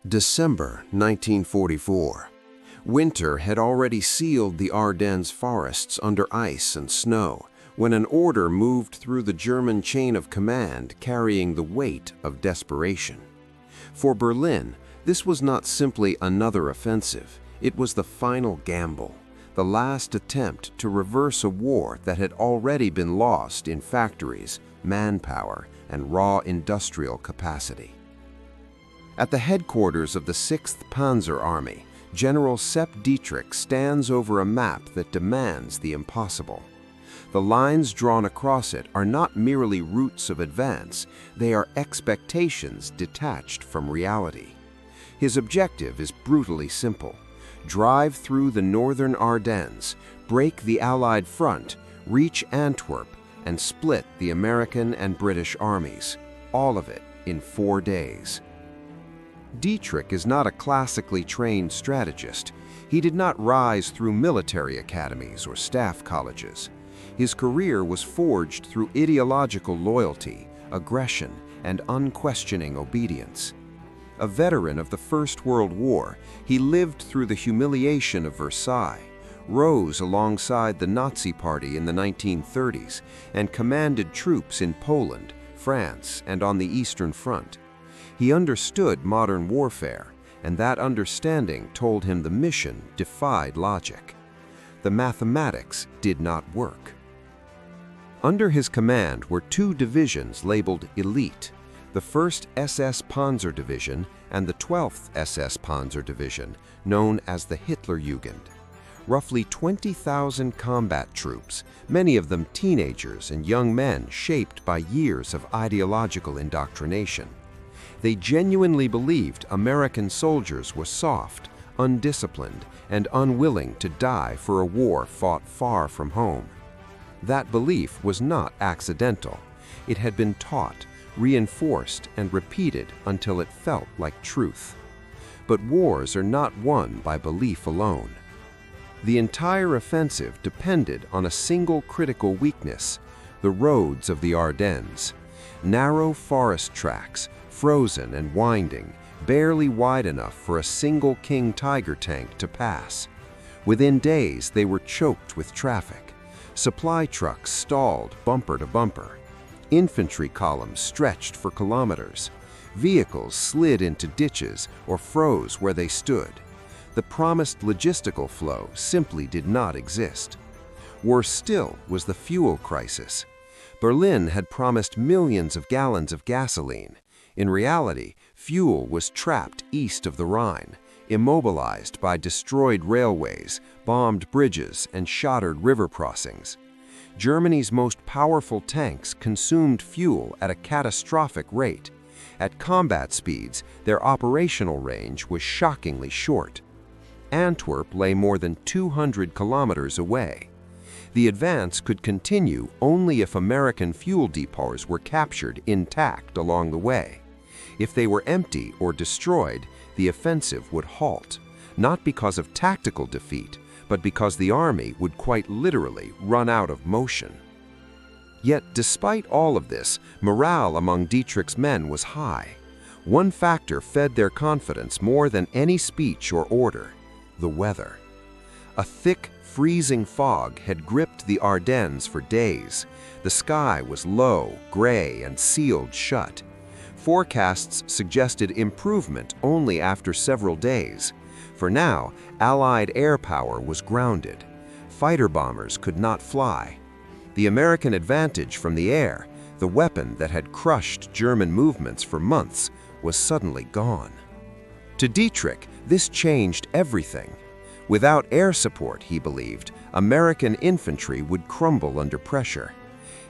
December 1944. Winter had already sealed the Ardennes forests under ice and snow when an order moved through the German chain of command carrying the weight of desperation. For Berlin, this was not simply another offensive. It was the final gamble, the last attempt to reverse a war that had already been lost in factories, manpower, and raw industrial capacity. At the headquarters of the 6th Panzer Army, General Sepp Dietrich stands over a map that demands the impossible. The lines drawn across it are not merely routes of advance, they are expectations detached from reality. His objective is brutally simple: drive through the northern Ardennes, break the Allied front, reach Antwerp, and split the American and British armies, all of it in 4 days. Dietrich is not a classically trained strategist. He did not rise through military academies or staff colleges. His career was forged through ideological loyalty, aggression, and unquestioning obedience. A veteran of the First World War, he lived through the humiliation of Versailles, rose alongside the Nazi Party in the 1930s, and commanded troops in Poland, France, and on the Eastern Front. He understood modern warfare, and that understanding told him the mission defied logic. The mathematics did not work. Under his command were 2 divisions labeled elite, the 1st SS Panzer Division and the 12th SS Panzer Division, known as the Hitlerjugend. Roughly 20,000 combat troops, many of them teenagers and young men shaped by years of ideological indoctrination. They genuinely believed American soldiers were soft, undisciplined, and unwilling to die for a war fought far from home. That belief was not accidental. It had been taught, reinforced, and repeated until it felt like truth. But wars are not won by belief alone. The entire offensive depended on a single critical weakness: the roads of the Ardennes. Narrow forest tracks, frozen and winding, barely wide enough for a single King Tiger tank to pass. Within days, they were choked with traffic. Supply trucks stalled bumper to bumper. Infantry columns stretched for kilometers. Vehicles slid into ditches or froze where they stood. The promised logistical flow simply did not exist. Worse still was the fuel crisis. Berlin had promised millions of gallons of gasoline. In reality, fuel was trapped east of the Rhine, immobilized by destroyed railways, bombed bridges, and shattered river crossings. Germany's most powerful tanks consumed fuel at a catastrophic rate. At combat speeds, their operational range was shockingly short. Antwerp lay more than 200 kilometers away. The advance could continue only if American fuel depots were captured intact along the way. If they were empty or destroyed, the offensive would halt, not because of tactical defeat, but because the army would quite literally run out of motion. Yet, despite all of this, morale among Dietrich's men was high. One factor fed their confidence more than any speech or order: the weather. A thick, freezing fog had gripped the Ardennes for days. The sky was low, gray, and sealed shut. Forecasts suggested improvement only after several days. For now, Allied air power was grounded. Fighter bombers could not fly. The American advantage from the air, the weapon that had crushed German movements for months, was suddenly gone. To Dietrich, this changed everything. Without air support, he believed, American infantry would crumble under pressure.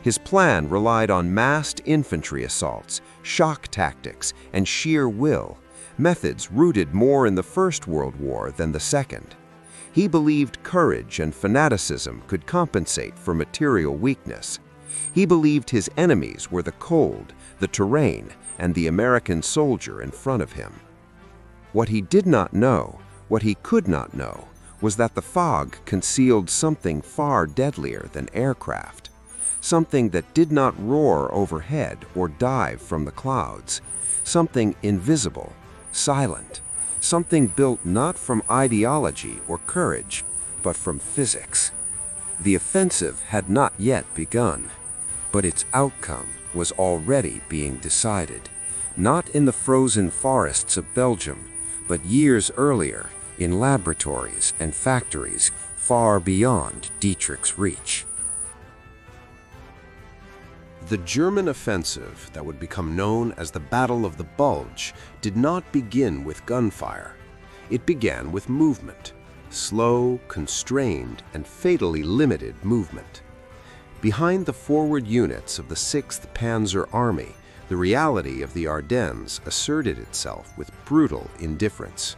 His plan relied on massed infantry assaults, shock tactics, and sheer will, methods rooted more in the First World War than the Second. He believed courage and fanaticism could compensate for material weakness. He believed his enemies were the cold, the terrain, and the American soldier in front of him. What he did not know, what he could not know, was that the fog concealed something far deadlier than aircraft. Something that did not roar overhead or dive from the clouds. Something invisible, silent, something built not from ideology or courage, but from physics. The offensive had not yet begun, but its outcome was already being decided, not in the frozen forests of Belgium, but years earlier in laboratories and factories far beyond Dietrich's reach. The German offensive that would become known as the Battle of the Bulge did not begin with gunfire. It began with movement, slow, constrained, and fatally limited movement. Behind the forward units of the 6th Panzer Army, the reality of the Ardennes asserted itself with brutal indifference.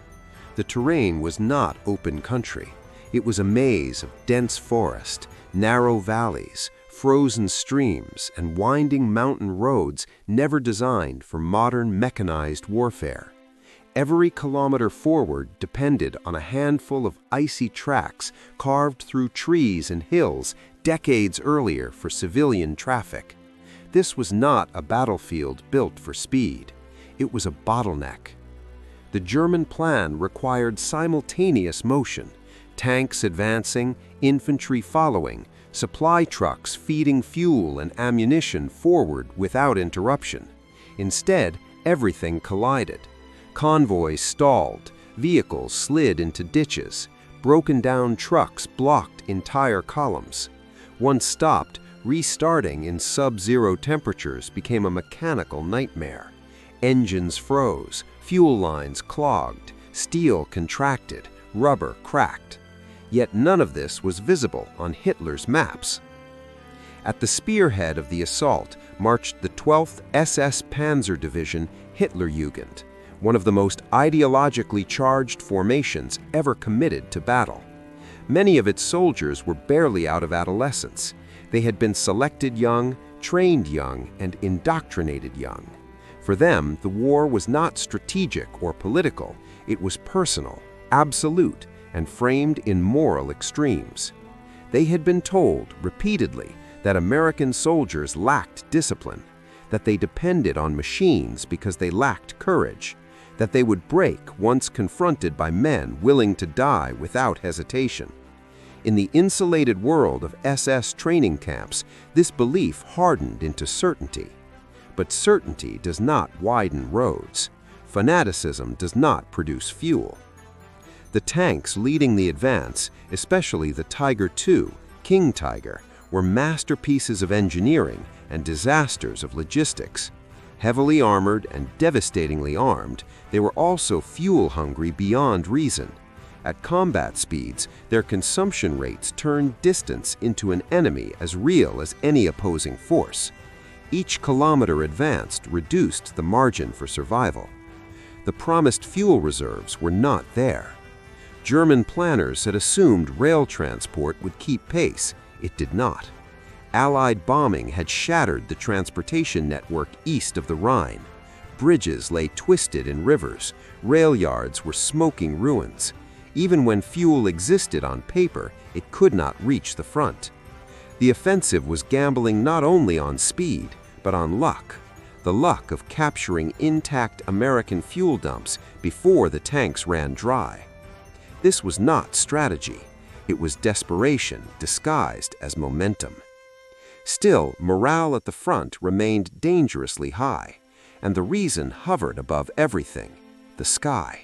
The terrain was not open country. It was a maze of dense forest, narrow valleys, frozen streams, and winding mountain roads never designed for modern mechanized warfare. Every kilometer forward depended on a handful of icy tracks carved through trees and hills decades earlier for civilian traffic. This was not a battlefield built for speed. It was a bottleneck. The German plan required simultaneous motion, tanks advancing, infantry following, supply trucks feeding fuel and ammunition forward without interruption. Instead, everything collided. Convoys stalled, vehicles slid into ditches, broken-down trucks blocked entire columns. Once stopped, restarting in sub-zero temperatures became a mechanical nightmare. Engines froze, fuel lines clogged, steel contracted, rubber cracked. Yet none of this was visible on Hitler's maps. At the spearhead of the assault marched the 12th SS Panzer Division Hitlerjugend, one of the most ideologically charged formations ever committed to battle. Many of its soldiers were barely out of adolescence. They had been selected young, trained young, and indoctrinated young. For them, the war was not strategic or political. It was personal, absolute, and framed in moral extremes. They had been told repeatedly that American soldiers lacked discipline, that they depended on machines because they lacked courage, that they would break once confronted by men willing to die without hesitation. In the insulated world of SS training camps, this belief hardened into certainty. But certainty does not widen roads. Fanaticism does not produce fuel. The tanks leading the advance, especially the Tiger II, King Tiger, were masterpieces of engineering and disasters of logistics. Heavily armored and devastatingly armed, they were also fuel-hungry beyond reason. At combat speeds, their consumption rates turned distance into an enemy as real as any opposing force. Each kilometer advanced reduced the margin for survival. The promised fuel reserves were not there. German planners had assumed rail transport would keep pace. It did not. Allied bombing had shattered the transportation network east of the Rhine. Bridges lay twisted in rivers. Rail yards were smoking ruins. Even when fuel existed on paper, it could not reach the front. The offensive was gambling not only on speed, but on luck. The luck of capturing intact American fuel dumps before the tanks ran dry. This was not strategy. It was desperation disguised as momentum. Still, morale at the front remained dangerously high, and the reason hovered above everything: the sky.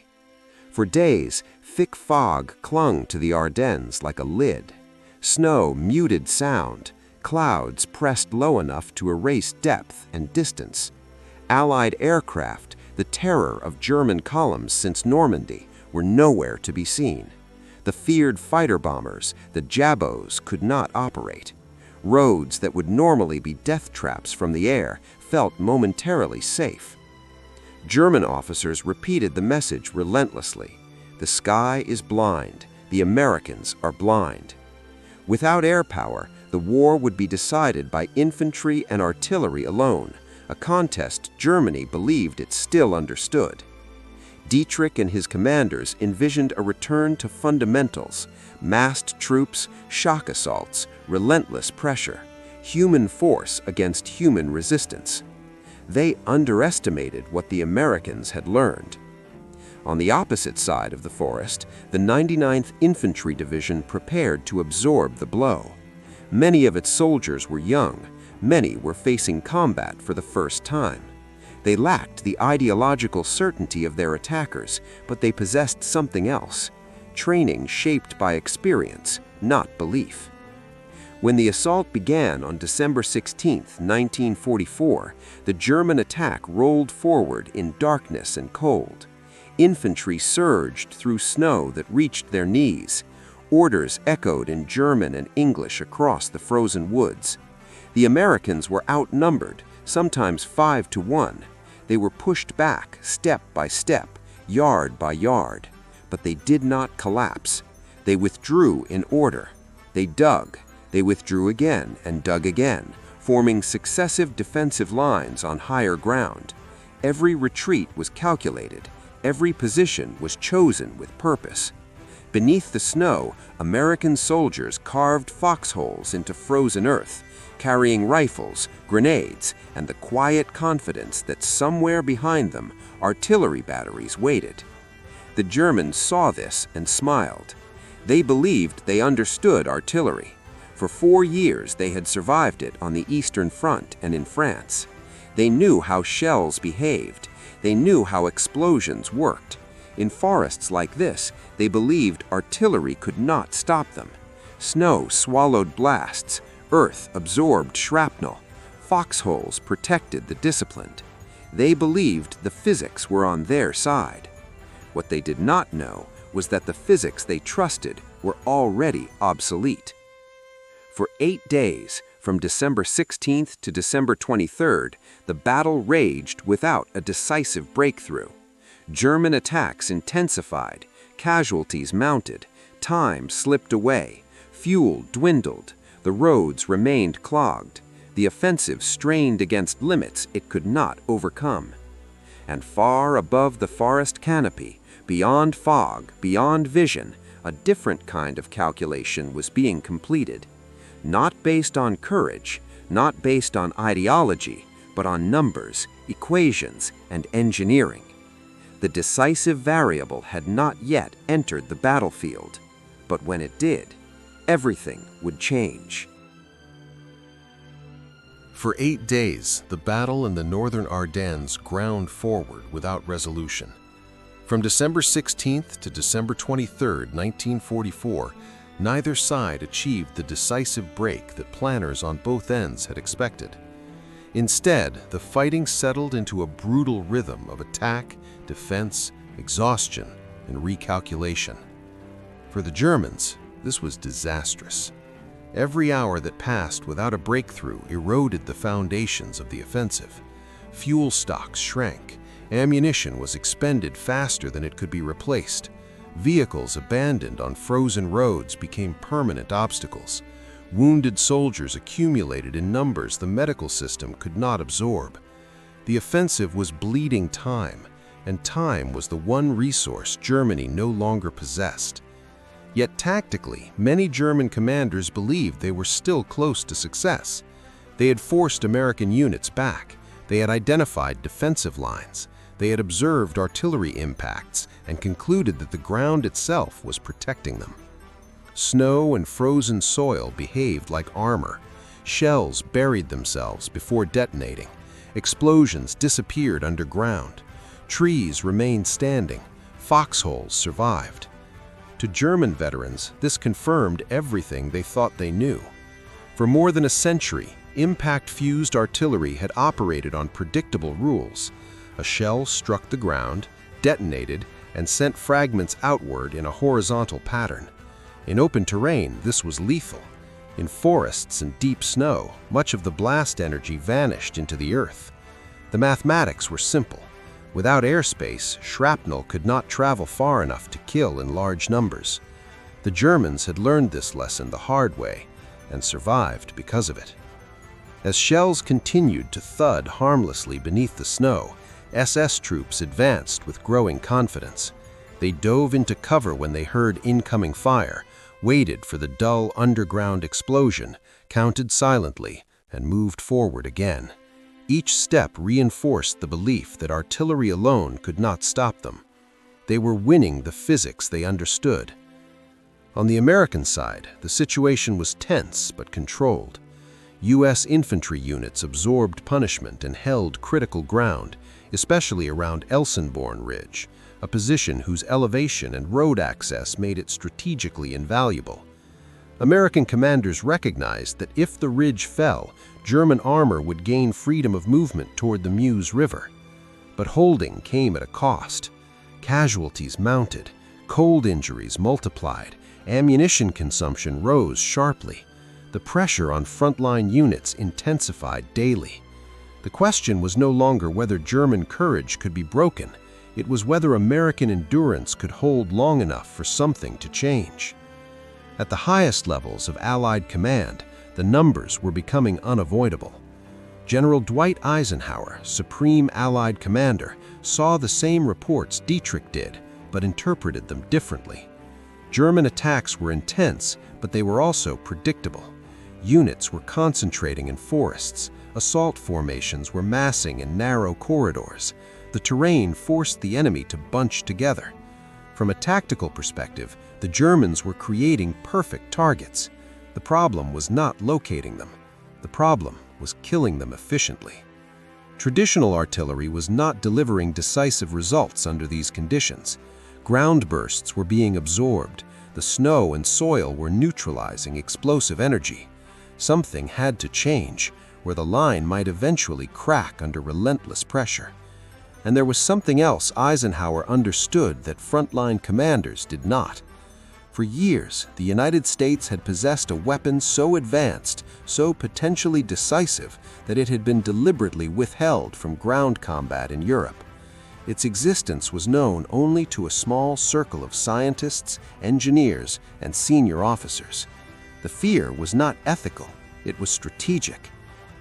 For days, thick fog clung to the Ardennes like a lid. Snow muted sound. Clouds pressed low enough to erase depth and distance. Allied aircraft, the terror of German columns since Normandy, were nowhere to be seen. The feared fighter bombers, the Jabos, could not operate. Roads that would normally be death traps from the air felt momentarily safe. German officers repeated the message relentlessly: the sky is blind, the Americans are blind. Without air power, the war would be decided by infantry and artillery alone, a contest Germany believed it still understood. Dietrich and his commanders envisioned a return to fundamentals: massed troops, shock assaults, relentless pressure, human force against human resistance. They underestimated what the Americans had learned. On the opposite side of the forest, the 99th Infantry Division prepared to absorb the blow. Many of its soldiers were young, many were facing combat for the first time. They lacked the ideological certainty of their attackers, but they possessed something else: training shaped by experience, not belief. When the assault began on December 16, 1944, the German attack rolled forward in darkness and cold. Infantry surged through snow that reached their knees. Orders echoed in German and English across the frozen woods. The Americans were outnumbered, sometimes 5 to 1. They were pushed back, step by step, yard by yard. But they did not collapse. They withdrew in order. They dug. They withdrew again and dug again, forming successive defensive lines on higher ground. Every retreat was calculated. Every position was chosen with purpose. Beneath the snow, American soldiers carved foxholes into frozen earth, carrying rifles, grenades, and the quiet confidence that somewhere behind them, artillery batteries waited. The Germans saw this and smiled. They believed they understood artillery. For 4 years they had survived it on the Eastern Front and in France. They knew how shells behaved. They knew how explosions worked. In forests like this, they believed artillery could not stop them. Snow swallowed blasts. Earth absorbed shrapnel. Foxholes protected the disciplined. They believed the physics were on their side. What they did not know was that the physics they trusted were already obsolete. For 8 days, from December 16th to December 23rd, the battle raged without a decisive breakthrough. German attacks intensified, casualties mounted, time slipped away, fuel dwindled, the roads remained clogged, the offensive strained against limits it could not overcome. And far above the forest canopy, beyond fog, beyond vision, a different kind of calculation was being completed. Not based on courage, not based on ideology, but on numbers, equations, and engineering. The decisive variable had not yet entered the battlefield, but when it did, everything would change. For 8 days, the battle in the northern Ardennes ground forward without resolution. From December 16th to December 23rd, 1944, neither side achieved the decisive break that planners on both ends had expected. Instead, the fighting settled into a brutal rhythm of attack, defense, exhaustion, and recalculation. For the Germans, this was disastrous. Every hour that passed without a breakthrough eroded the foundations of the offensive. Fuel stocks shrank. Ammunition was expended faster than it could be replaced. Vehicles abandoned on frozen roads became permanent obstacles. Wounded soldiers accumulated in numbers the medical system could not absorb. The offensive was bleeding time, and time was the one resource Germany no longer possessed. Yet tactically, many German commanders believed they were still close to success. They had forced American units back. They had identified defensive lines. They had observed artillery impacts and concluded that the ground itself was protecting them. Snow and frozen soil behaved like armor. Shells buried themselves before detonating. Explosions disappeared underground. Trees remained standing. Foxholes survived. To German veterans, this confirmed everything they thought they knew. For more than a century, impact-fused artillery had operated on predictable rules. A shell struck the ground, detonated, and sent fragments outward in a horizontal pattern. In open terrain, this was lethal. In forests and deep snow, much of the blast energy vanished into the earth. The mathematics were simple. Without airspace, shrapnel could not travel far enough to kill in large numbers. The Germans had learned this lesson the hard way and survived because of it. As shells continued to thud harmlessly beneath the snow, SS troops advanced with growing confidence. They dove into cover when they heard incoming fire, waited for the dull underground explosion, counted silently, and moved forward again. Each step reinforced the belief that artillery alone could not stop them. They were winning the physics they understood. On the American side, the situation was tense but controlled. U.S. infantry units absorbed punishment and held critical ground, especially around Elsenborn Ridge, a position whose elevation and road access made it strategically invaluable. American commanders recognized that if the ridge fell, German armor would gain freedom of movement toward the Meuse River. But holding came at a cost. Casualties mounted, cold injuries multiplied, ammunition consumption rose sharply. The pressure on frontline units intensified daily. The question was no longer whether German courage could be broken. It was whether American endurance could hold long enough for something to change. At the highest levels of Allied command, the numbers were becoming unavoidable. General Dwight Eisenhower, Supreme Allied Commander, saw the same reports Dietrich did, but interpreted them differently. German attacks were intense, but they were also predictable. Units were concentrating in forests, assault formations were massing in narrow corridors. The terrain forced the enemy to bunch together. From a tactical perspective, the Germans were creating perfect targets. The problem was not locating them. The problem was killing them efficiently. Traditional artillery was not delivering decisive results under these conditions. Ground bursts were being absorbed. The snow and soil were neutralizing explosive energy. Something had to change, where the line might eventually crack under relentless pressure. And there was something else Eisenhower understood that frontline commanders did not. For years, the United States had possessed a weapon so advanced, so potentially decisive, that it had been deliberately withheld from ground combat in Europe. Its existence was known only to a small circle of scientists, engineers, and senior officers. The fear was not ethical, it was strategic.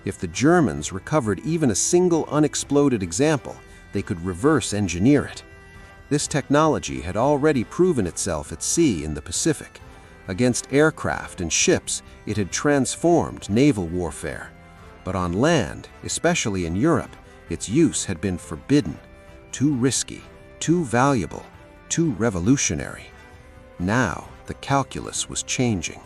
If the Germans recovered even a single unexploded example, they could reverse engineer it. This technology had already proven itself at sea in the Pacific. Against aircraft and ships, it had transformed naval warfare. But on land, especially in Europe, its use had been forbidden. Too risky, too valuable, too revolutionary. Now, the calculus was changing.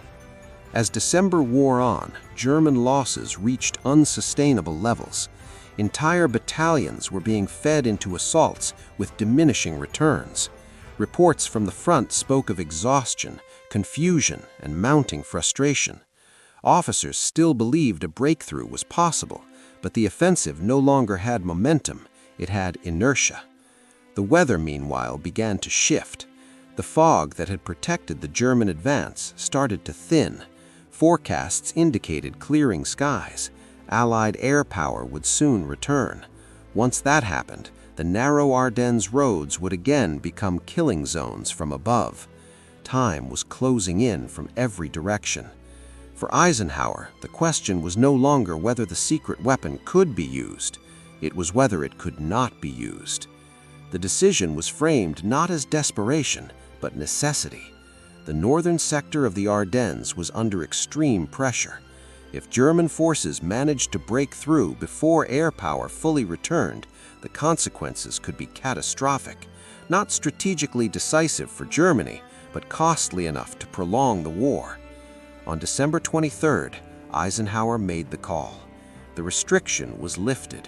As December wore on, German losses reached unsustainable levels. Entire battalions were being fed into assaults with diminishing returns. Reports from the front spoke of exhaustion, confusion, and mounting frustration. Officers still believed a breakthrough was possible, but the offensive no longer had momentum, it had inertia. The weather, meanwhile, began to shift. The fog that had protected the German advance started to thin. Forecasts indicated clearing skies. Allied air power would soon return. Once that happened, the narrow Ardennes roads would again become killing zones from above. Time was closing in from every direction. For Eisenhower, the question was no longer whether the secret weapon could be used. It was whether it could not be used. The decision was framed not as desperation, but necessity. The northern sector of the Ardennes was under extreme pressure. If German forces managed to break through before air power fully returned, the consequences could be catastrophic, not strategically decisive for Germany, but costly enough to prolong the war. On December 23rd, Eisenhower made the call. The restriction was lifted.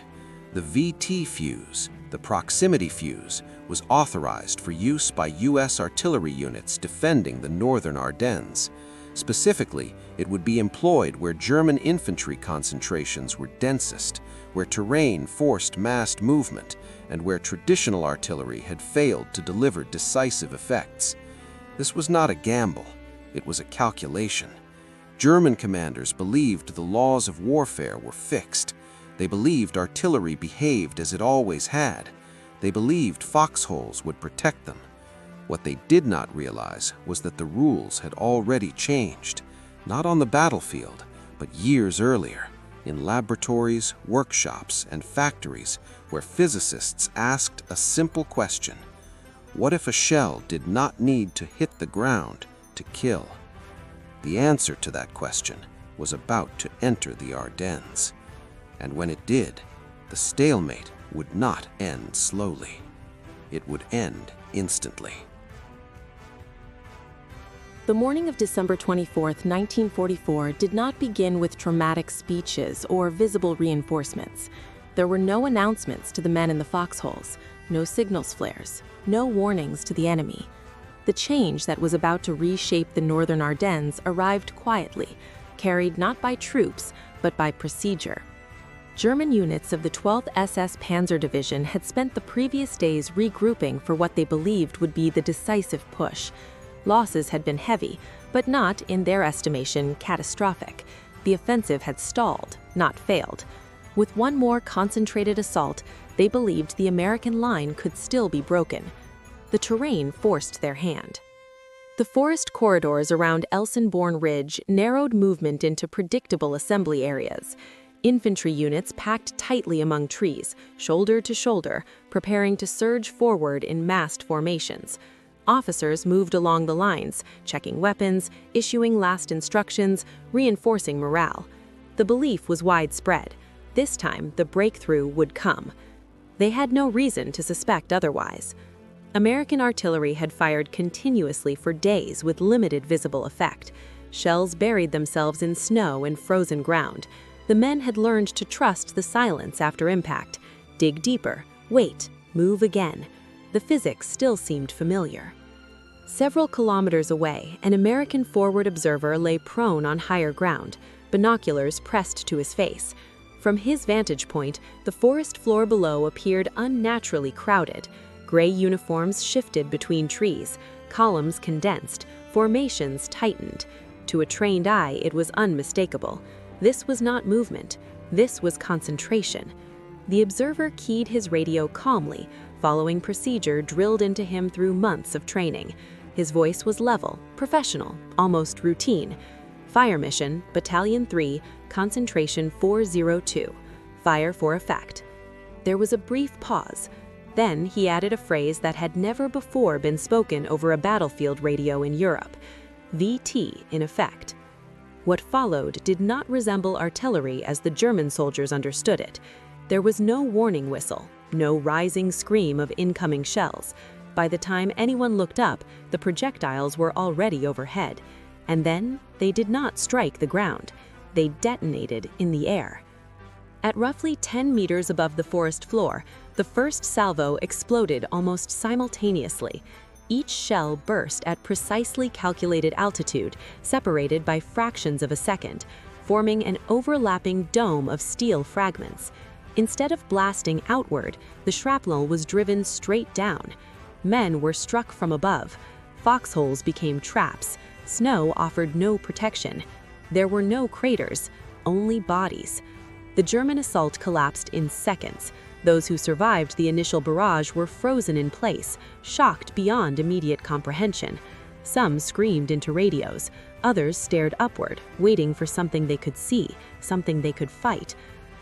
The VT fuse, the proximity fuse, was authorized for use by U.S. artillery units defending the northern Ardennes. Specifically, it would be employed where German infantry concentrations were densest, where terrain forced massed movement, and where traditional artillery had failed to deliver decisive effects. This was not a gamble, it was a calculation. German commanders believed the laws of warfare were fixed. They believed artillery behaved as it always had. They believed foxholes would protect them. What they did not realize was that the rules had already changed, not on the battlefield, but years earlier, in laboratories, workshops, and factories where physicists asked a simple question: what if a shell did not need to hit the ground to kill? The answer to that question was about to enter the Ardennes. And when it did, the stalemate would not end slowly. It would end instantly. The morning of December 24, 1944, did not begin with dramatic speeches or visible reinforcements. There were no announcements to the men in the foxholes, no signals flares, no warnings to the enemy. The change that was about to reshape the northern Ardennes arrived quietly, carried not by troops, but by procedure. German units of the 12th SS Panzer Division had spent the previous days regrouping for what they believed would be the decisive push. Losses had been heavy, but not, in their estimation, catastrophic. The offensive had stalled, not failed. With one more concentrated assault, they believed the American line could still be broken. The terrain forced their hand. The forest corridors around Elsenborn Ridge narrowed movement into predictable assembly areas. Infantry units packed tightly among trees, shoulder to shoulder, preparing to surge forward in massed formations. Officers moved along the lines, checking weapons, issuing last instructions, reinforcing morale. The belief was widespread. This time, the breakthrough would come. They had no reason to suspect otherwise. American artillery had fired continuously for days with limited visible effect. Shells buried themselves in snow and frozen ground. The men had learned to trust the silence after impact. Dig deeper, wait, move again. The physics still seemed familiar. Several kilometers away, an American forward observer lay prone on higher ground, binoculars pressed to his face. From his vantage point, the forest floor below appeared unnaturally crowded. Gray uniforms shifted between trees, columns condensed, formations tightened. To a trained eye, it was unmistakable. This was not movement. This was concentration. The observer keyed his radio calmly, following procedure drilled into him through months of training. His voice was level, professional, almost routine. Fire mission, Battalion 3, Concentration 402. Fire for effect. There was a brief pause. Then he added a phrase that had never before been spoken over a battlefield radio in Europe. VT in effect. What followed did not resemble artillery as the German soldiers understood it. There was no warning whistle, no rising scream of incoming shells. By the time anyone looked up, the projectiles were already overhead. And then they did not strike the ground. They detonated in the air. At roughly 10 meters above the forest floor, the first salvo exploded almost simultaneously. Each shell burst at precisely calculated altitude, separated by fractions of a second, forming an overlapping dome of steel fragments. Instead of blasting outward, the shrapnel was driven straight down. Men were struck from above. Foxholes became traps. Snow offered no protection. There were no craters, only bodies. The German assault collapsed in seconds. Those who survived the initial barrage were frozen in place, shocked beyond immediate comprehension. Some screamed into radios. Others stared upward, waiting for something they could see, something they could fight.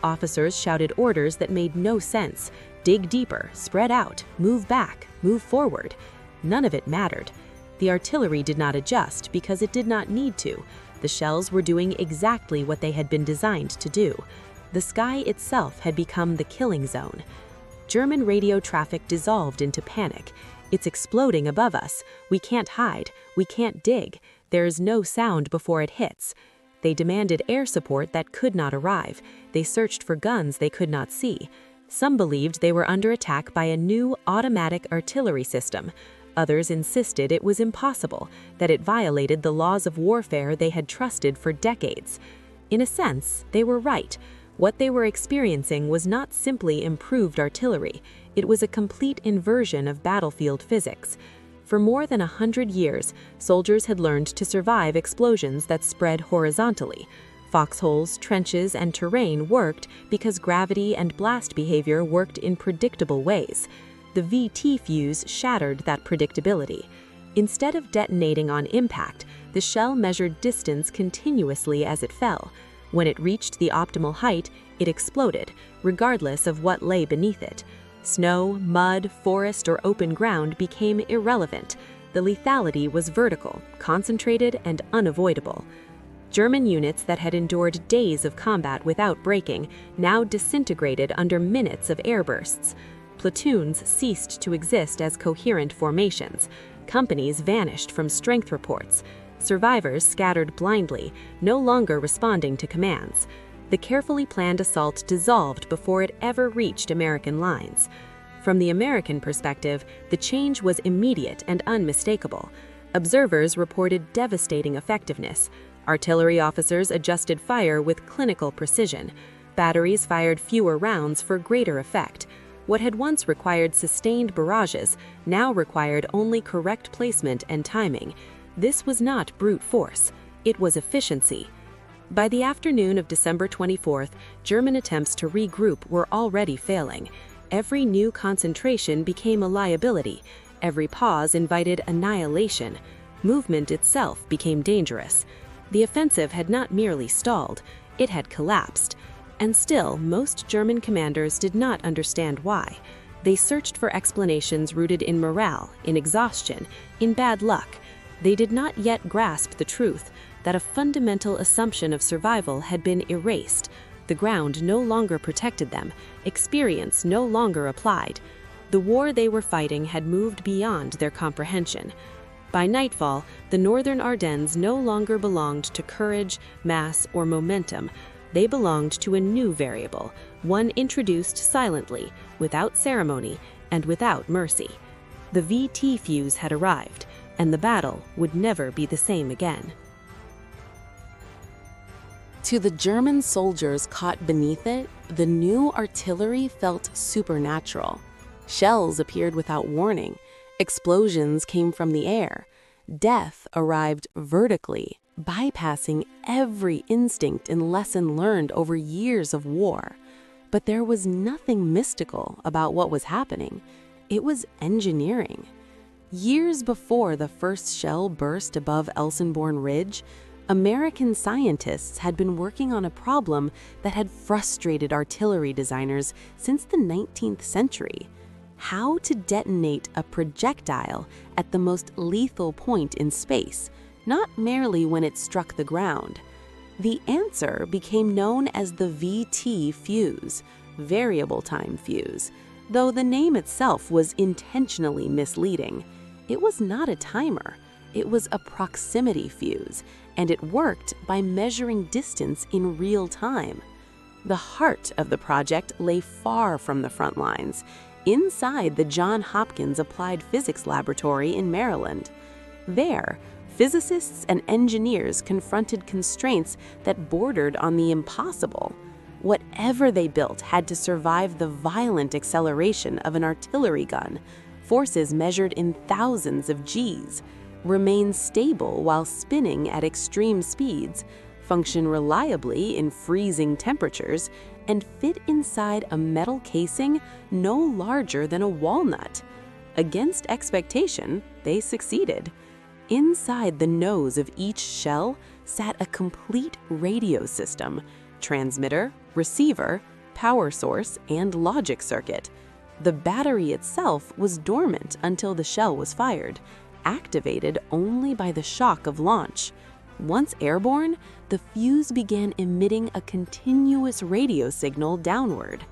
Officers shouted orders that made no sense. Dig deeper, spread out, move back, move forward. None of it mattered. The artillery did not adjust because it did not need to. The shells were doing exactly what they had been designed to do. The sky itself had become the killing zone. German radio traffic dissolved into panic. It's exploding above us. We can't hide. We can't dig. There's no sound before it hits. They demanded air support that could not arrive. They searched for guns they could not see. Some believed they were under attack by a new automatic artillery system. Others insisted it was impossible, that it violated the laws of warfare they had trusted for decades. In a sense, they were right. What they were experiencing was not simply improved artillery. It was a complete inversion of battlefield physics. For more than 100 years, soldiers had learned to survive explosions that spread horizontally. Foxholes, trenches, and terrain worked because gravity and blast behavior worked in predictable ways. The VT fuse shattered that predictability. Instead of detonating on impact, the shell measured distance continuously as it fell. When it reached the optimal height, it exploded, regardless of what lay beneath it. Snow, mud, forest, or open ground became irrelevant. The lethality was vertical, concentrated, and unavoidable. German units that had endured days of combat without breaking now disintegrated under minutes of airbursts. Platoons ceased to exist as coherent formations. Companies vanished from strength reports. Survivors scattered blindly, no longer responding to commands. The carefully planned assault dissolved before it ever reached American lines. From the American perspective, the change was immediate and unmistakable. Observers reported devastating effectiveness. Artillery officers adjusted fire with clinical precision. Batteries fired fewer rounds for greater effect. What had once required sustained barrages now required only correct placement and timing. This was not brute force. It was efficiency. By the afternoon of December 24th, German attempts to regroup were already failing. Every new concentration became a liability. Every pause invited annihilation. Movement itself became dangerous. The offensive had not merely stalled, it had collapsed. And still, most German commanders did not understand why. They searched for explanations rooted in morale, in exhaustion, in bad luck. They did not yet grasp the truth that a fundamental assumption of survival had been erased. The ground no longer protected them, experience no longer applied. The war they were fighting had moved beyond their comprehension. By nightfall, the northern Ardennes no longer belonged to courage, mass, or momentum. They belonged to a new variable, one introduced silently, without ceremony, and without mercy. The VT fuse had arrived, and the battle would never be the same again. To the German soldiers caught beneath it, the new artillery felt supernatural. Shells appeared without warning. Explosions came from the air. Death arrived vertically, bypassing every instinct and lesson learned over years of war. But there was nothing mystical about what was happening. It was engineering. Years before the first shell burst above Elsenborn Ridge, American scientists had been working on a problem that had frustrated artillery designers since the 19th century: how to detonate a projectile at the most lethal point in space, not merely when it struck the ground. The answer became known as the VT fuse, variable time fuse, though the name itself was intentionally misleading. It was not a timer. It was a proximity fuse, and it worked by measuring distance in real time. The heart of the project lay far from the front lines, inside the Johns Hopkins Applied Physics Laboratory in Maryland. There, physicists and engineers confronted constraints that bordered on the impossible. Whatever they built had to survive the violent acceleration of an artillery gun, forces measured in thousands of Gs, remain stable while spinning at extreme speeds, function reliably in freezing temperatures, and fit inside a metal casing no larger than a walnut. Against expectation, they succeeded. Inside the nose of each shell sat a complete radio system: transmitter, receiver, power source, and logic circuit. The battery itself was dormant until the shell was fired, activated only by the shock of launch. Once airborne, the fuse began emitting a continuous radio signal downward.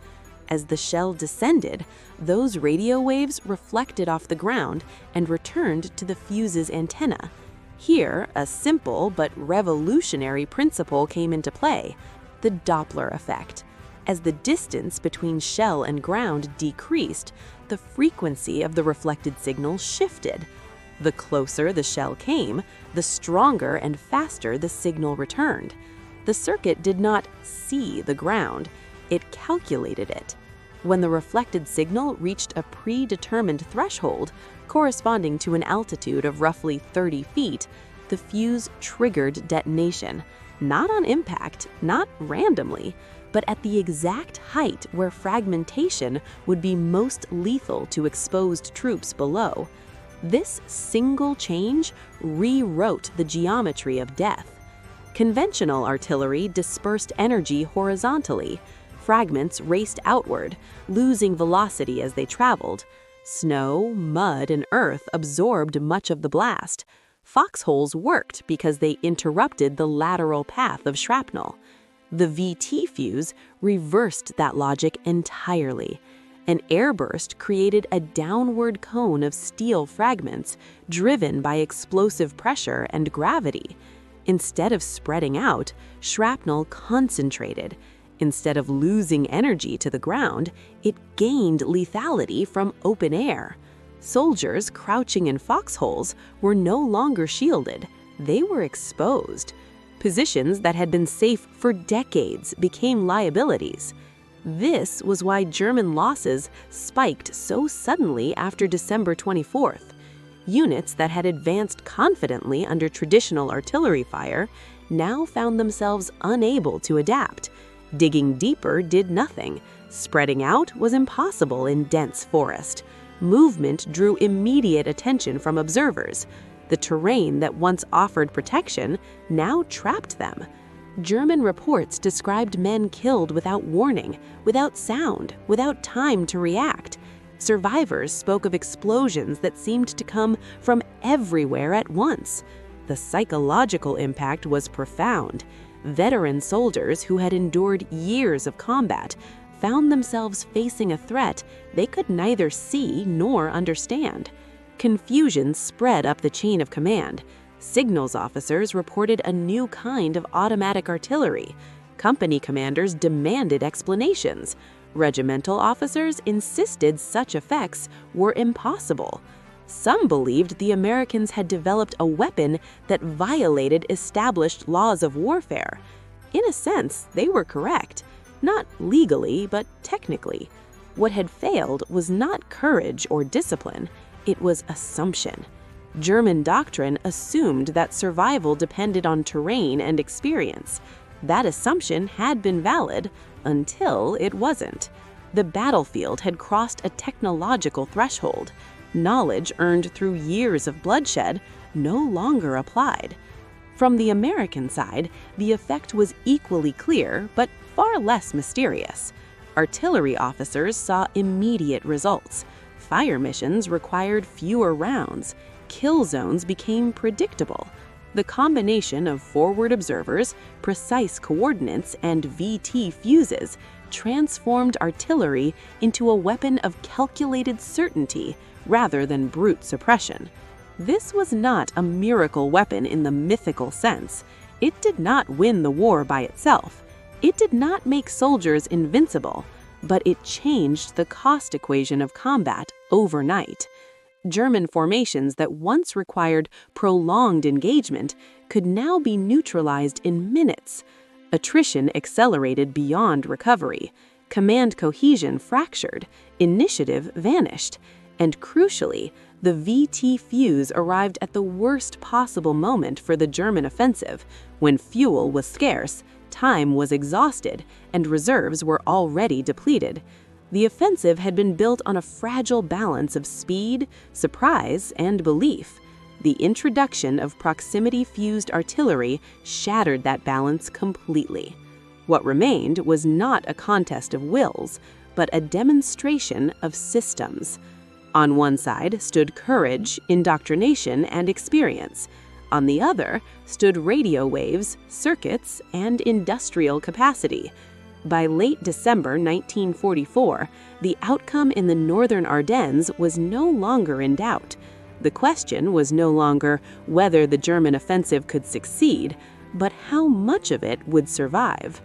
As the shell descended, those radio waves reflected off the ground and returned to the fuse's antenna. Here, a simple but revolutionary principle came into play: the Doppler effect. As the distance between shell and ground decreased, the frequency of the reflected signal shifted. The closer the shell came, the stronger and faster the signal returned. The circuit did not see the ground, it calculated it. When the reflected signal reached a predetermined threshold, corresponding to an altitude of roughly 30 feet, the fuse triggered detonation, not on impact, not randomly, but at the exact height where fragmentation would be most lethal to exposed troops below. This single change rewrote the geometry of death. Conventional artillery dispersed energy horizontally. Fragments raced outward, losing velocity as they traveled. Snow, mud, and earth absorbed much of the blast. Foxholes worked because they interrupted the lateral path of shrapnel. The VT fuse reversed that logic entirely. An airburst created a downward cone of steel fragments driven by explosive pressure and gravity. Instead of spreading out, shrapnel concentrated. Instead of losing energy to the ground, it gained lethality from open air. Soldiers crouching in foxholes were no longer shielded. They were exposed. Positions that had been safe for decades became liabilities. This was why German losses spiked so suddenly after December 24th. Units that had advanced confidently under traditional artillery fire now found themselves unable to adapt. Digging deeper did nothing. Spreading out was impossible in dense forest. Movement drew immediate attention from observers. The terrain that once offered protection now trapped them. German reports described men killed without warning, without sound, without time to react. Survivors spoke of explosions that seemed to come from everywhere at once. The psychological impact was profound. Veteran soldiers who had endured years of combat found themselves facing a threat they could neither see nor understand. Confusion spread up the chain of command. Signals officers reported a new kind of automatic artillery. Company commanders demanded explanations. Regimental officers insisted such effects were impossible. Some believed the Americans had developed a weapon that violated established laws of warfare. In a sense, they were correct. Not legally, but technically. What had failed was not courage or discipline, it was assumption. German doctrine assumed that survival depended on terrain and experience. That assumption had been valid until it wasn't. The battlefield had crossed a technological threshold. Knowledge earned through years of bloodshed no longer applied. From the American side, the effect was equally clear, but far less mysterious. Artillery officers saw immediate results. Fire missions required fewer rounds. Kill zones became predictable. The combination of forward observers, precise coordinates, and VT fuses transformed artillery into a weapon of calculated certainty rather than brute suppression. This was not a miracle weapon in the mythical sense. It did not win the war by itself. It did not make soldiers invincible, but it changed the cost equation of combat overnight. German formations that once required prolonged engagement could now be neutralized in minutes. Attrition accelerated beyond recovery. Command cohesion fractured. Initiative vanished. And crucially, the VT fuse arrived at the worst possible moment for the German offensive, when fuel was scarce, time was exhausted, and reserves were already depleted. The offensive had been built on a fragile balance of speed, surprise, and belief. The introduction of proximity-fused artillery shattered that balance completely. What remained was not a contest of wills, but a demonstration of systems. On one side stood courage, indoctrination, and experience. On the other stood radio waves, circuits, and industrial capacity. By late December 1944, the outcome in the northern Ardennes was no longer in doubt. The question was no longer whether the German offensive could succeed, but how much of it would survive.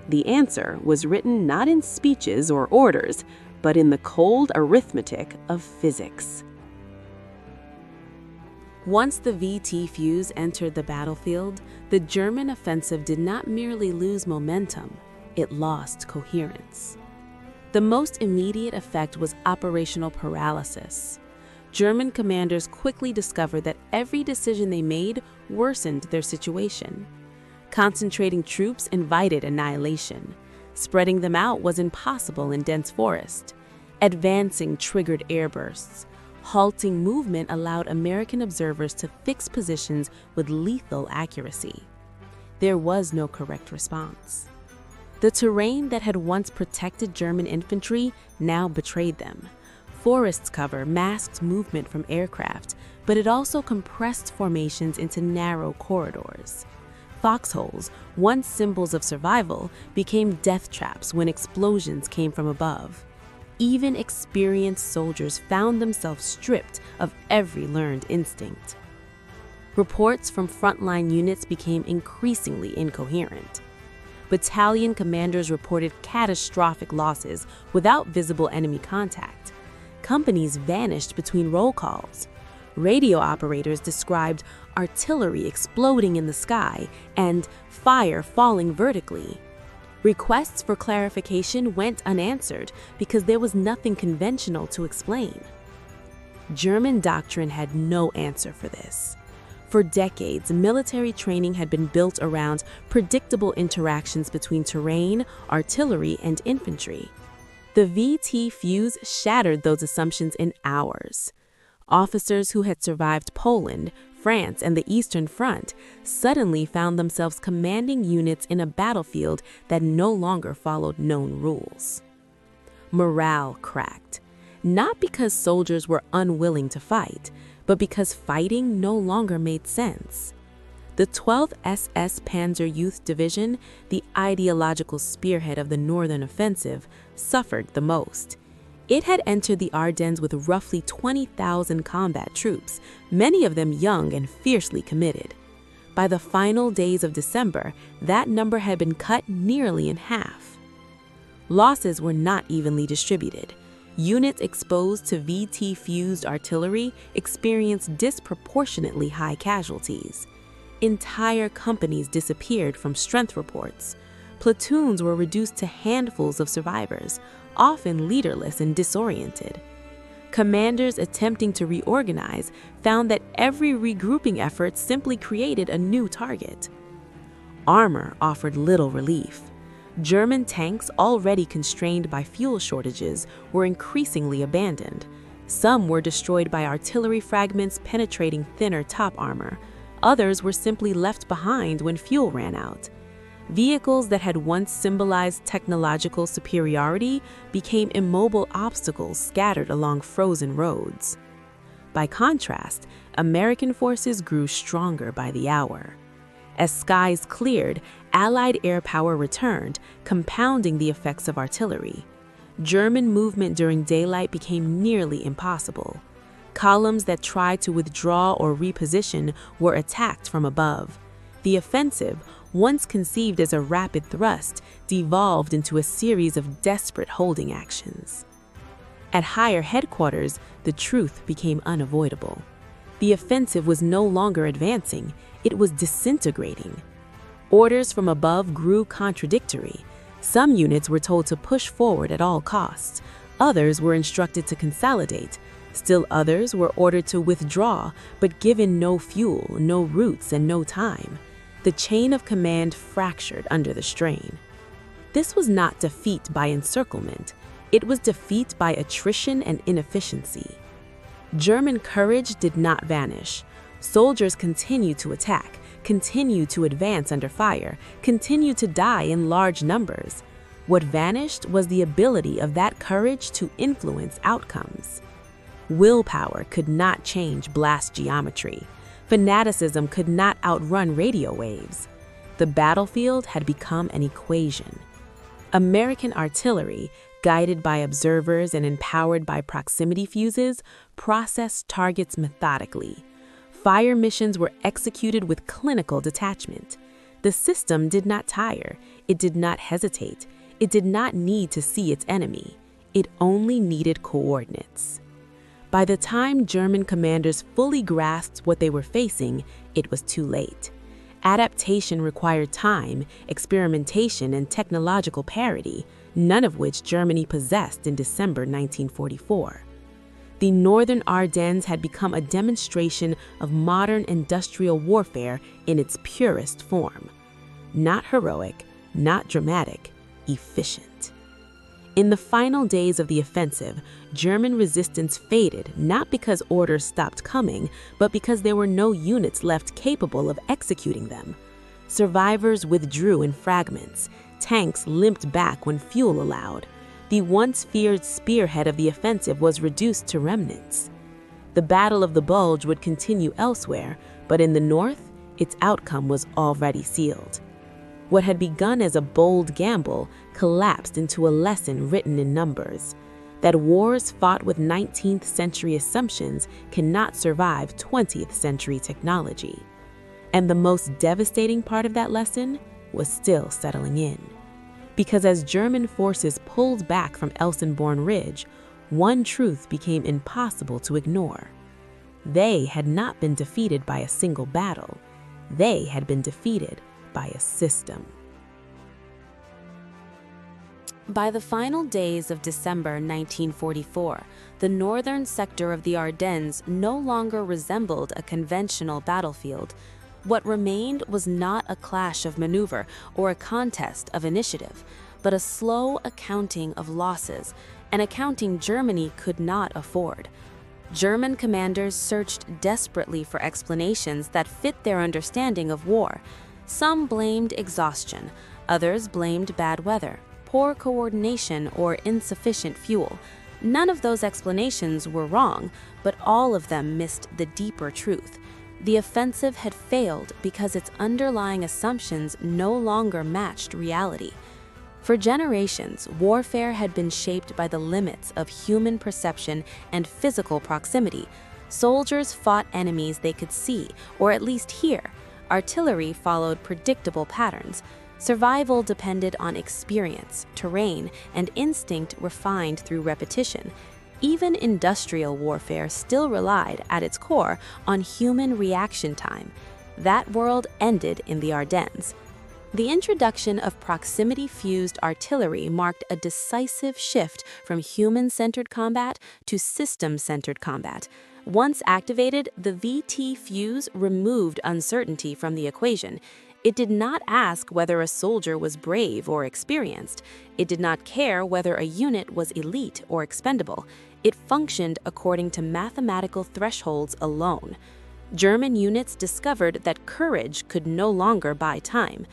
The answer was written not in speeches or orders, but in the cold arithmetic of physics. Once the VT fuse entered the battlefield, the German offensive did not merely lose momentum, it lost coherence. The most immediate effect was operational paralysis. German commanders quickly discovered that every decision they made worsened their situation. Concentrating troops invited annihilation. Spreading them out was impossible in dense forest. Advancing triggered airbursts. Halting movement allowed American observers to fix positions with lethal accuracy. There was no correct response. The terrain that had once protected German infantry now betrayed them. Forest cover masked movement from aircraft, but it also compressed formations into narrow corridors. Foxholes, once symbols of survival, became death traps when explosions came from above. even experienced soldiers found themselves stripped of every learned instinct. Reports from frontline units became increasingly incoherent. Battalion commanders reported catastrophic losses without visible enemy contact. Companies vanished between roll calls. Radio operators described artillery exploding in the sky and fire falling vertically. Requests for clarification went unanswered because there was nothing conventional to explain. German doctrine had no answer for this. For decades, military training had been built around predictable interactions between terrain, artillery, and infantry. The VT fuze shattered those assumptions in hours. Officers who had survived Poland, France, and the Eastern Front suddenly found themselves commanding units in a battlefield that no longer followed known rules. Morale cracked, not because soldiers were unwilling to fight, but because fighting no longer made sense. The 12th SS Panzer Youth Division, the ideological spearhead of the Northern Offensive, suffered the most. It had entered the Ardennes with roughly 20,000 combat troops, many of them young and fiercely committed. By the final days of December, that number had been cut nearly in half. Losses were not evenly distributed. Units exposed to VT-fused artillery experienced disproportionately high casualties. Entire companies disappeared from strength reports. Platoons were reduced to handfuls of survivors, often leaderless and disoriented. Commanders attempting to reorganize found that every regrouping effort simply created a new target. Armor offered little relief. German tanks, already constrained by fuel shortages, were increasingly abandoned. Some were destroyed by artillery fragments penetrating thinner top armor. Others were simply left behind when fuel ran out. Vehicles that had once symbolized technological superiority became immobile obstacles scattered along frozen roads. By contrast, American forces grew stronger by the hour. As skies cleared, Allied air power returned, compounding the effects of artillery. German movement during daylight became nearly impossible. Columns that tried to withdraw or reposition were attacked from above. The offensive, once conceived as a rapid thrust, devolved into a series of desperate holding actions. At higher headquarters, the truth became unavoidable. The offensive was no longer advancing, it was disintegrating. Orders from above grew contradictory. Some units were told to push forward at all costs. Others were instructed to consolidate. Still others were ordered to withdraw, but given no fuel, no routes, and no time. The chain of command fractured under the strain. This was not defeat by encirclement. It was defeat by attrition and inefficiency. German courage did not vanish. Soldiers continued to attack, continued to advance under fire, continued to die in large numbers. What vanished was the ability of that courage to influence outcomes. Willpower could not change blast geometry. Fanaticism could not outrun radio waves. The battlefield had become an equation. American artillery, guided by observers and empowered by proximity fuses, processed targets methodically. Fire missions were executed with clinical detachment. The system did not tire, it did not hesitate, it did not need to see its enemy. It only needed coordinates. By the time German commanders fully grasped what they were facing, it was too late. Adaptation required time, experimentation, and technological parity, none of which Germany possessed in December 1944. The Northern Ardennes had become a demonstration of modern industrial warfare in its purest form. Not heroic, not dramatic, efficient. In the final days of the offensive, German resistance faded not because orders stopped coming, but because there were no units left capable of executing them. Survivors withdrew in fragments. Tanks limped back when fuel allowed. The once feared spearhead of the offensive was reduced to remnants. The Battle of the Bulge would continue elsewhere, but in the north, its outcome was already sealed. What had begun as a bold gamble collapsed into a lesson written in numbers. that wars fought with 19th century assumptions cannot survive 20th century technology. And the most devastating part of that lesson was still settling in. Because as German forces pulled back from Elsenborn Ridge, one truth became impossible to ignore. They had not been defeated by a single battle. They had been defeated by a system. By the final days of December 1944, the northern sector of the Ardennes no longer resembled a conventional battlefield. What remained was not a clash of maneuver or a contest of initiative, but a slow accounting of losses, an accounting Germany could not afford. German commanders searched desperately for explanations that fit their understanding of war. Some blamed exhaustion, others blamed bad weather, poor coordination, or insufficient fuel. None of those explanations were wrong, but all of them missed the deeper truth. The offensive had failed because its underlying assumptions no longer matched reality. For generations, warfare had been shaped by the limits of human perception and physical proximity. Soldiers fought enemies they could see, or at least hear. Artillery followed predictable patterns. Survival depended on experience, terrain, and instinct refined through repetition. Even industrial warfare still relied, at its core, on human reaction time. That world ended in the Ardennes. The introduction of proximity-fused artillery marked a decisive shift from human-centered combat to system-centered combat. Once activated, the VT fuse removed uncertainty from the equation. It did not ask whether a soldier was brave or experienced. It did not care whether a unit was elite or expendable. It functioned according to mathematical thresholds alone. German units discovered that courage could no longer buy time.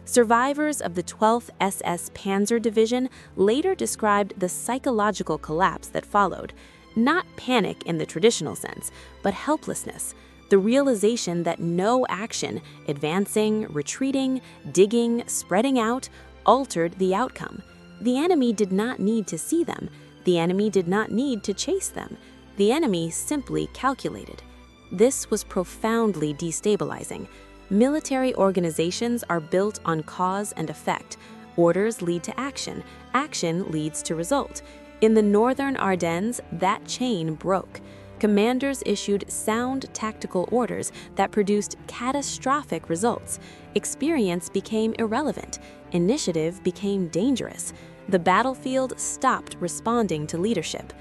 Survivors of the 12th SS Panzer Division later described the psychological collapse that followed. Not panic in the traditional sense, but helplessness. The realization that no action, advancing, retreating, digging, spreading out, altered the outcome. The enemy did not need to see them. The enemy did not need to chase them. The enemy simply calculated. This was profoundly destabilizing. Military organizations are built on cause and effect. Orders lead to action. Action leads to result. In the northern Ardennes, that chain broke. Commanders issued sound tactical orders that produced catastrophic results. Experience became irrelevant. Initiative became dangerous. The battlefield stopped responding to leadership.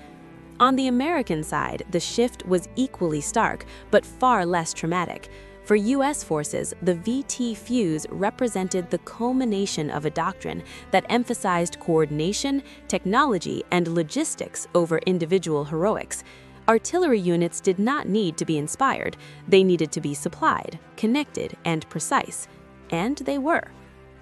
On the American side, the shift was equally stark, but far less traumatic. For U.S. forces, the VT fuse represented the culmination of a doctrine that emphasized coordination, technology, and logistics over individual heroics. Artillery units did not need to be inspired. They needed to be supplied, connected, and precise. And they were.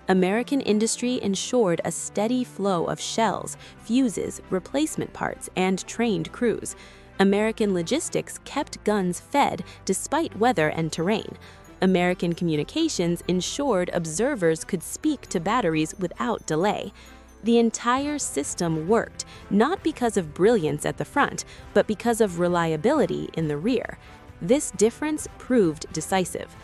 American industry ensured a steady flow of shells, fuses, replacement parts, and trained crews. American logistics kept guns fed despite weather and terrain. American communications ensured observers could speak to batteries without delay. The entire system worked, not because of brilliance at the front, but because of reliability in the rear. This difference proved decisive.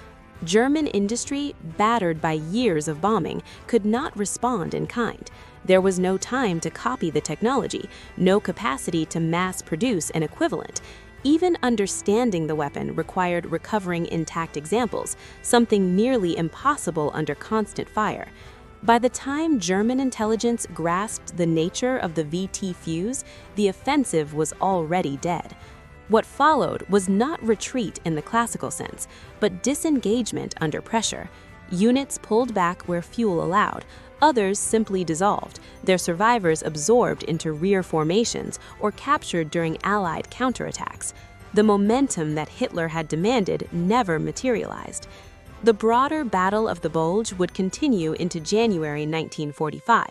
German industry, battered by years of bombing, could not respond in kind. There was no time to copy the technology, no capacity to mass produce an equivalent. Even understanding the weapon required recovering intact examples, something nearly impossible under constant fire. By the time German intelligence grasped the nature of the VT fuse, the offensive was already dead. What followed was not retreat in the classical sense, but disengagement under pressure. Units pulled back where fuel allowed, others simply dissolved, their survivors absorbed into rear formations or captured during Allied counterattacks. The momentum that Hitler had demanded never materialized. The broader Battle of the Bulge would continue into January 1945,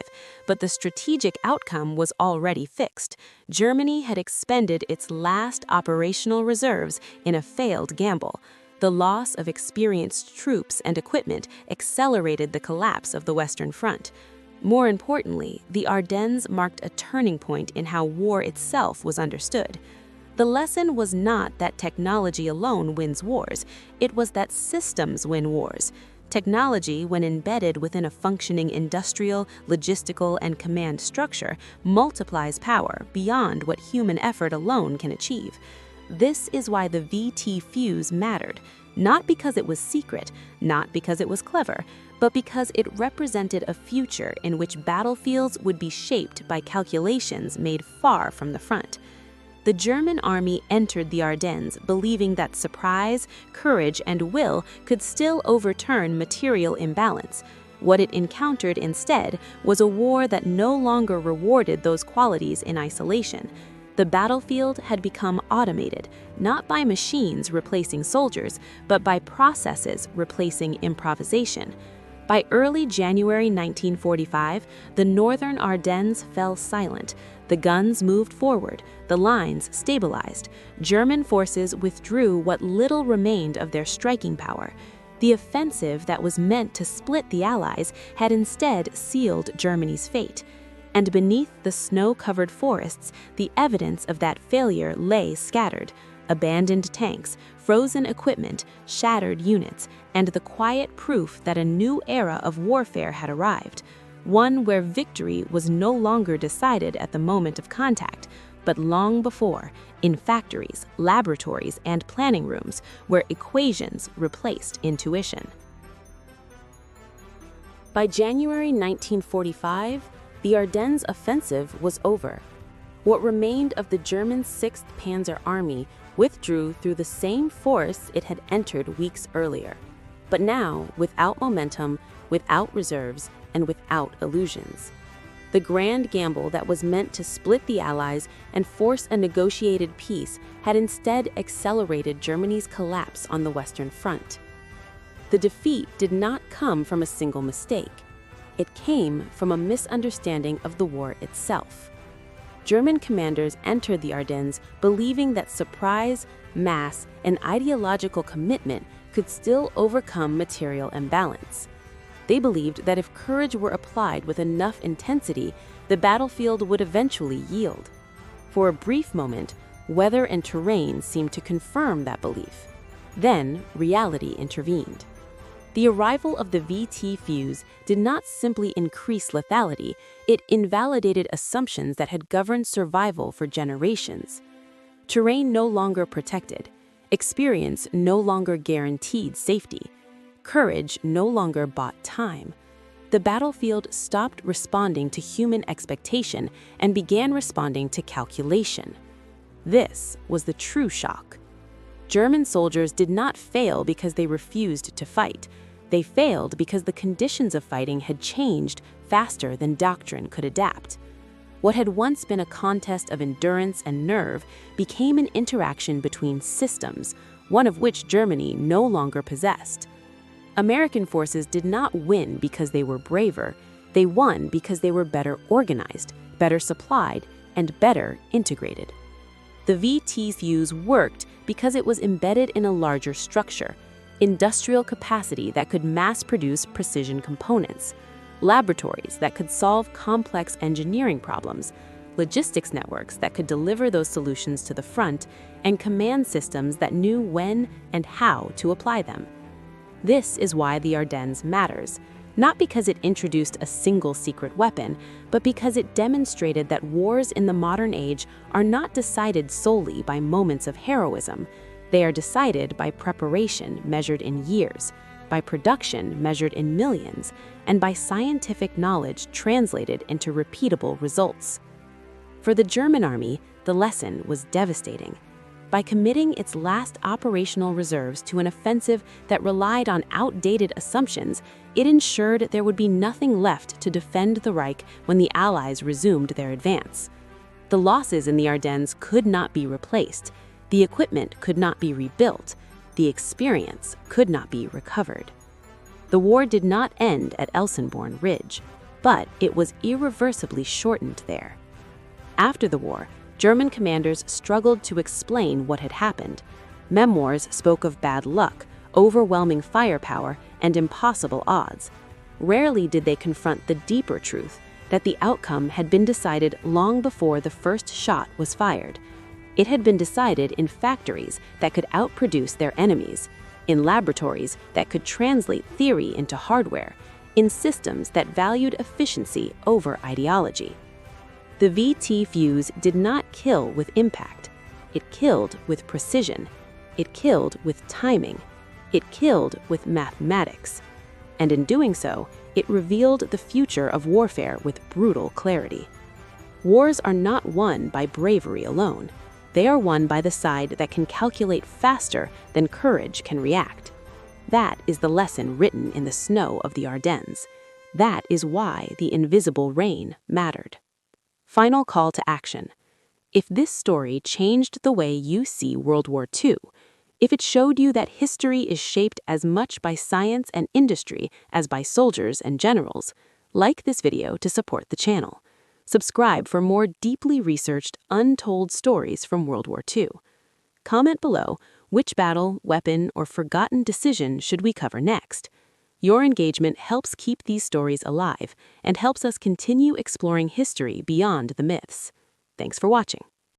but the strategic outcome was already fixed. Germany had expended its last operational reserves in a failed gamble. The loss of experienced troops and equipment accelerated the collapse of the Western Front. More importantly, the Ardennes marked a turning point in how war itself was understood. The lesson was not that technology alone wins wars, it was that systems win wars. Technology, when embedded within a functioning industrial, logistical, and command structure, multiplies power beyond what human effort alone can achieve. This is why the VT fuze mattered, not because it was secret, not because it was clever, but because it represented a future in which battlefields would be shaped by calculations made far from the front. The German army entered the Ardennes believing that surprise, courage, and will could still overturn material imbalance. What it encountered instead was a war that no longer rewarded those qualities in isolation. The battlefield had become automated, not by machines replacing soldiers, but by processes replacing improvisation. By early January 1945, the northern Ardennes fell silent. The guns moved forward, the lines stabilized. German forces withdrew what little remained of their striking power. The offensive that was meant to split the Allies had instead sealed Germany's fate. And beneath the snow-covered forests, the evidence of that failure lay scattered. Abandoned tanks, frozen equipment, shattered units, and the quiet proof that a new era of warfare had arrived. One where victory was no longer decided at the moment of contact, but long before, in factories, laboratories, and planning rooms, where equations replaced intuition. By January 1945, the Ardennes offensive was over. What remained of the German 6th Panzer Army withdrew through the same force it had entered weeks earlier, but now without momentum, without reserves, and without illusions. The grand gamble that was meant to split the Allies and force a negotiated peace had instead accelerated Germany's collapse on the Western Front. The defeat did not come from a single mistake. It came from a misunderstanding of the war itself. German commanders entered the Ardennes believing that surprise, mass, and ideological commitment could still overcome material imbalance. They believed that if courage were applied with enough intensity, the battlefield would eventually yield. For a brief moment, weather and terrain seemed to confirm that belief. Then, reality intervened. The arrival of the VT fuze did not simply increase lethality, it invalidated assumptions that had governed survival for generations. Terrain no longer protected, experience no longer guaranteed safety, courage no longer bought time. The battlefield stopped responding to human expectation and began responding to calculation. This was the true shock. German soldiers did not fail because they refused to fight. They failed because the conditions of fighting had changed faster than doctrine could adapt. What had once been a contest of endurance and nerve became an interaction between systems, one of which Germany no longer possessed. American forces did not win because they were braver. They won because they were better organized, better supplied, and better integrated. The VT fuze worked because it was embedded in a larger structure, industrial capacity that could mass-produce precision components, laboratories that could solve complex engineering problems, logistics networks that could deliver those solutions to the front, and command systems that knew when and how to apply them. This is why the Ardennes matters, not because it introduced a single secret weapon, but because it demonstrated that wars in the modern age are not decided solely by moments of heroism. They are decided by preparation measured in years, by production measured in millions, and by scientific knowledge translated into repeatable results. For the German army, the lesson was devastating. By committing its last operational reserves to an offensive that relied on outdated assumptions, it ensured there would be nothing left to defend the Reich when the Allies resumed their advance. The losses in the Ardennes could not be replaced. The equipment could not be rebuilt. The experience could not be recovered. The war did not end at Elsenborn Ridge, but it was irreversibly shortened there. After the war, German commanders struggled to explain what had happened. Memoirs spoke of bad luck, overwhelming firepower, and impossible odds. rarely did they confront the deeper truth that the outcome had been decided long before the first shot was fired. It had been decided in factories that could outproduce their enemies, in laboratories that could translate theory into hardware, in systems that valued efficiency over ideology. The VT fuse did not kill with impact. It killed with precision. It killed with timing. It killed with mathematics. And in doing so, it revealed the future of warfare with brutal clarity. Wars are not won by bravery alone. They are won by the side that can calculate faster than courage can react. That is the lesson written in the snow of the Ardennes. That is why the invisible rain mattered. Final call to action. If this story changed the way you see World War II, if it showed you that history is shaped as much by science and industry as by soldiers and generals, like this video to support the channel. Subscribe for more deeply researched, untold stories from World War II. Comment below which battle, weapon, or forgotten decision should we cover next. Your engagement helps keep these stories alive and helps us continue exploring history beyond the myths. Thanks for watching.